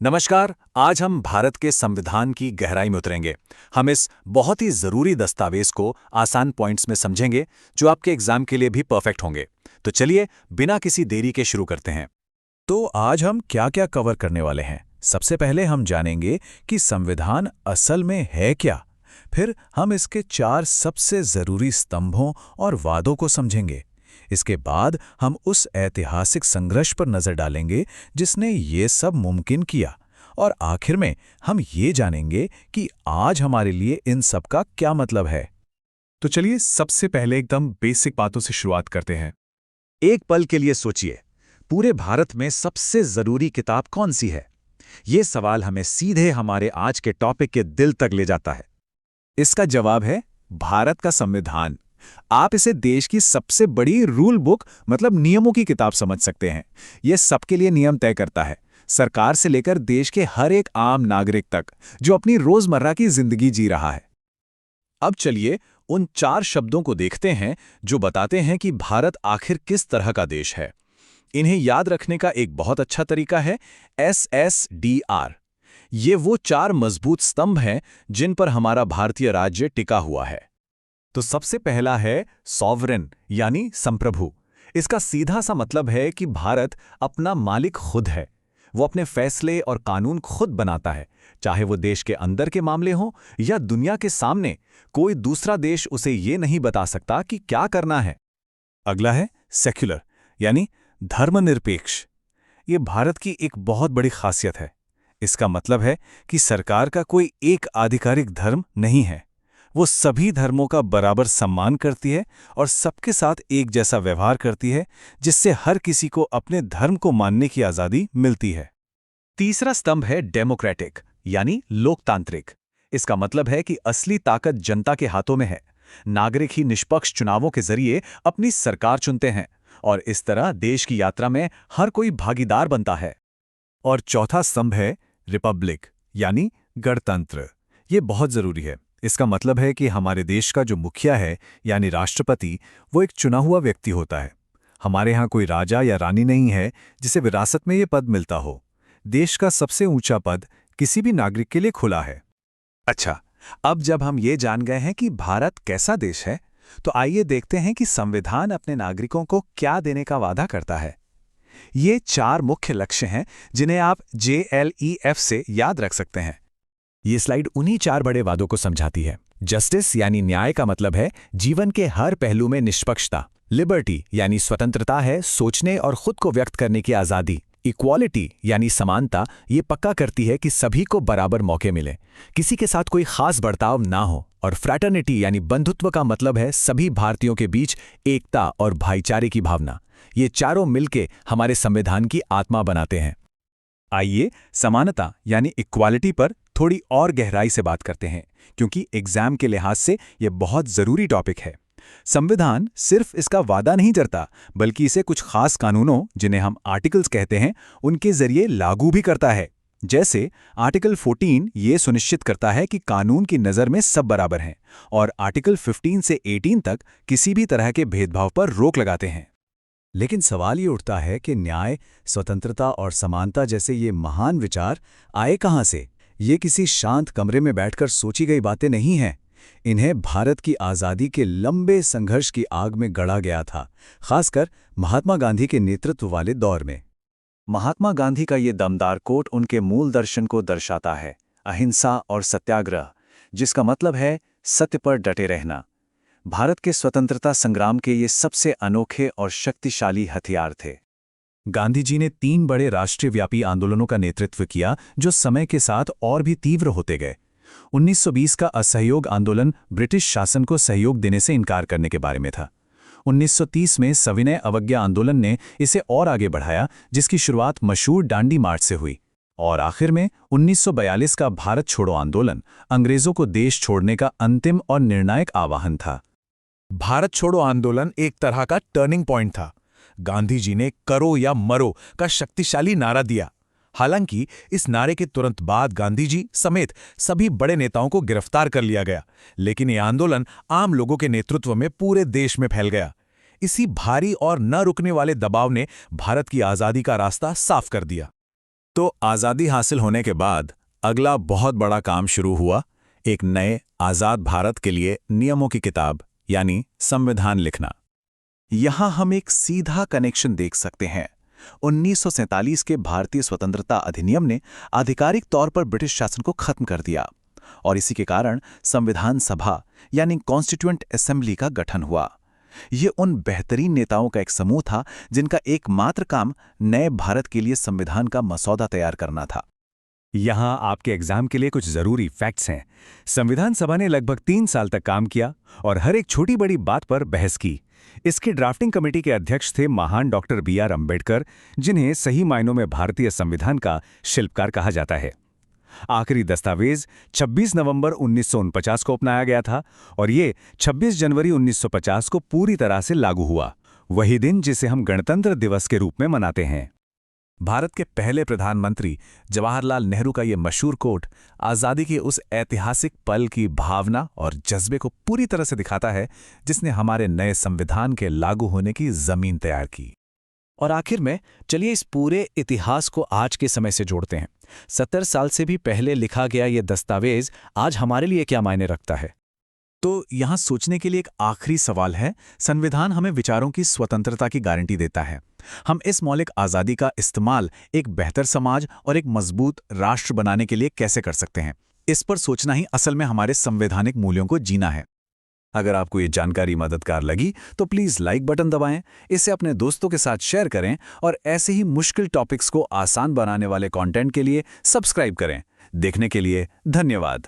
नमस्कार। आज हम भारत के संविधान की गहराई में उतरेंगे। हम इस बहुत ही ज़रूरी दस्तावेज को आसान पॉइंट्स में समझेंगे जो आपके एग्जाम के लिए भी परफेक्ट होंगे। तो चलिए बिना किसी देरी के शुरू करते हैं। तो आज हम क्या-क्या कवर करने वाले हैं? सबसे पहले हम जानेंगे कि संविधान असल में है क्या। फिर हम इसके 4 सबसे जरूरी स्तंभों और वादों को समझेंगे। इसके बाद हम उस ऐतिहासिक संघर्ष पर नजर डालेंगे जिसने ये सब मुमकिन किया। और आखिर में हम ये जानेंगे कि आज हमारे लिए इन सब का क्या मतलब है। तो चलिए सबसे पहले एकदम बेसिक बातों से शुरुआत करते हैं। एक पल के लिए सोचिए, पूरे भारत में सबसे ज़रूरी किताब कौन सी है? ये सवाल हमें सीधे हमारे आज के टॉपिक के दिल तक ले जाता है। इसका जवाब है भारत का संविधान। आप इसे देश की सबसे बड़ी रूल बुक मतलब नियमों की किताब समझ सकते हैं। यह सबके लिए नियम तय करता है, सरकार से लेकर देश के हर एक आम नागरिक तक जो अपनी रोजमर्रा की जिंदगी जी रहा है। अब चलिए उन 4 शब्दों को देखते हैं जो बताते हैं कि भारत आखिर किस तरह का देश है। इन्हें याद रखने का एक बहुत अच्छा तरीका है SSDR। ये वो 4 मजबूत स्तंभ हैं जिन पर हमारा भारतीय राज्य टिका हुआ है। तो सबसे पहला है सॉवरेन यानी संप्रभु। इसका सीधा सा मतलब है कि भारत अपना मालिक खुद है। वो अपने फैसले और कानून खुद बनाता है, चाहे वो देश के अंदर के मामले हों या दुनिया के सामने। कोई दूसरा देश उसे ये नहीं बता सकता कि क्या करना है। अगला है सेक्युलर यानी धर्मनिरपेक्ष। ये भारत की एक बहुत बड़ी खासियत है। इसका मतलब है कि सरकार का कोई एक आधिकारिक धर्म नहीं है। वो सभी धर्मों का बराबर सम्मान करती है और सबके साथ एक जैसा व्यवहार करती है, जिससे हर किसी को अपने धर्म को मानने की आज़ादी मिलती है। तीसरा स्तंभ है डेमोक्रेटिक यानी लोकतांत्रिक। इसका मतलब है कि असली ताकत जनता के हाथों में है। नागरिक ही निष्पक्ष चुनावों के जरिए अपनी सरकार चुनते हैं और इस तरह देश की यात्रा में हर कोई भागीदार बनता है। और चौथा स्तंभ है रिपब्लिक यानी गणतंत्र। ये बहुत जरूरी है। इसका मतलब है कि हमारे देश का जो मुखिया है यानी राष्ट्रपति, वो एक चुना हुआ व्यक्ति होता है। हमारे यहाँ कोई राजा या रानी नहीं है जिसे विरासत में ये पद मिलता हो। देश का सबसे ऊंचा पद किसी भी नागरिक के लिए खुला है। अच्छा, अब जब हम ये जान गए हैं कि भारत कैसा देश है, तो आइए देखते हैं कि संविधान अपने नागरिकों को क्या देने का वादा करता है। ये 4 मुख्य लक्ष्य हैं जिन्हें आप JLEF से याद रख सकते हैं। ये स्लाइड उन्हीं 4 बड़े वादों को समझाती है। जस्टिस यानी न्याय का मतलब है जीवन के हर पहलू में निष्पक्षता। लिबर्टी यानी स्वतंत्रता है सोचने और खुद को व्यक्त करने की आज़ादी। इक्वालिटी यानी समानता, ये पक्का करती है कि सभी को बराबर मौके मिले, किसी के साथ कोई खास बर्ताव ना हो। और फ्रैटर्निटी यानी बंधुत्व का मतलब है सभी भारतीयों के बीच एकता और भाईचारे की भावना। ये चारों मिलके हमारे संविधान की आत्मा बनाते हैं। आइए समानता यानी इक्वालिटी पर थोड़ी और गहराई से बात करते हैं, क्योंकि एग्जाम के लिहाज से यह बहुत जरूरी टॉपिक है। संविधान सिर्फ इसका वादा नहीं करता, बल्कि इसे कुछ खास कानूनों, जिन्हें हम आर्टिकल्स कहते हैं, उनके जरिए लागू भी करता है। जैसे आर्टिकल 14 ये सुनिश्चित करता है कि कानून की नज़र में सब बराबर हैं, और आर्टिकल 15 से 18 तक किसी भी तरह के भेदभाव पर रोक लगाते हैं। लेकिन सवाल ये उठता है कि न्याय, स्वतंत्रता और समानता जैसे ये महान विचार आए कहाँ से? ये किसी शांत कमरे में बैठकर सोची गई बातें नहीं हैं। इन्हें भारत की आज़ादी के लंबे संघर्ष की आग में गढ़ा गया था, खासकर महात्मा गांधी के नेतृत्व वाले दौर में। महात्मा गांधी का ये दमदार कोट उनके मूल दर्शन को दर्शाता है, अहिंसा और सत्याग्रह, जिसका मतलब है सत्य पर डटे रहना। भारत के स्वतंत्रता संग्राम के ये सबसे अनोखे और शक्तिशाली हथियार थे। गांधी जी ने 3 बड़े राष्ट्रव्यापी आंदोलनों का नेतृत्व किया जो समय के साथ और भी तीव्र होते गए। 1920 का असहयोग आंदोलन ब्रिटिश शासन को सहयोग देने से इनकार करने के बारे में था। 1930 में सविनय अवज्ञा आंदोलन ने इसे और आगे बढ़ाया, जिसकी शुरुआत मशहूर दांडी मार्च से हुई। और आखिर में 1942 का भारत छोड़ो आंदोलन अंग्रेजों को देश छोड़ने का अंतिम और निर्णायक आह्वान था। भारत छोड़ो आंदोलन एक तरह का टर्निंग पॉइंट था। गांधी जी ने करो या मरो का शक्तिशाली नारा दिया। हालांकि इस नारे के तुरंत बाद गांधी जी समेत सभी बड़े नेताओं को गिरफ्तार कर लिया गया, लेकिन यह आंदोलन आम लोगों के नेतृत्व में पूरे देश में फैल गया। इसी भारी और न रुकने वाले दबाव ने भारत की आज़ादी का रास्ता साफ कर दिया। तो आज़ादी हासिल होने के बाद अगला बहुत बड़ा काम शुरू हुआ, एक नए आज़ाद भारत के लिए नियमों की किताब यानी संविधान लिखना। यहाँ हम एक सीधा कनेक्शन देख सकते हैं। 1947 के भारतीय स्वतंत्रता अधिनियम ने आधिकारिक तौर पर ब्रिटिश शासन को खत्म कर दिया और इसी के कारण संविधान सभा यानी कॉन्स्टिट्यूएंट असेंबली का गठन हुआ। ये उन बेहतरीन नेताओं का एक समूह था जिनका एकमात्र काम नए भारत के लिए संविधान का मसौदा तैयार करना था। यहाँ आपके एग्जाम के लिए कुछ जरूरी फैक्ट्स हैं। संविधान सभा ने लगभग 3 साल तक काम किया और हर एक छोटी बड़ी बात पर बहस की। इसकी ड्राफ्टिंग कमेटी के अध्यक्ष थे महान डॉक्टर B.R. अम्बेडकर, जिन्हें सही मायनों में भारतीय संविधान का शिल्पकार कहा जाता है। आखिरी दस्तावेज 26 नवंबर 1949 को अपनाया गया था और ये 26 जनवरी 1950 को पूरी तरह से लागू हुआ, वही दिन जिसे हम गणतंत्र दिवस के रूप में मनाते हैं। भारत के पहले प्रधानमंत्री जवाहरलाल नेहरू का ये मशहूर कोट आज़ादी के उस ऐतिहासिक पल की भावना और जज्बे को पूरी तरह से दिखाता है, जिसने हमारे नए संविधान के लागू होने की जमीन तैयार की। और आखिर में चलिए इस पूरे इतिहास को आज के समय से जोड़ते हैं। 70 साल से भी पहले लिखा गया ये दस्तावेज आज हमारे लिए क्या मायने रखता है? तो यहाँ सोचने के लिए एक आखिरी सवाल है। संविधान हमें विचारों की स्वतंत्रता की गारंटी देता है। हम इस मौलिक आज़ादी का इस्तेमाल एक बेहतर समाज और एक मजबूत राष्ट्र बनाने के लिए कैसे कर सकते हैं? इस पर सोचना ही असल में हमारे संवैधानिक मूल्यों को जीना है। अगर आपको ये जानकारी मददगार लगी तो प्लीज़ लाइक बटन दबाएं, इसे अपने दोस्तों के साथ शेयर करें और ऐसे ही मुश्किल टॉपिक्स को आसान बनाने वाले कंटेंट के लिए सब्सक्राइब करें। देखने के लिए धन्यवाद।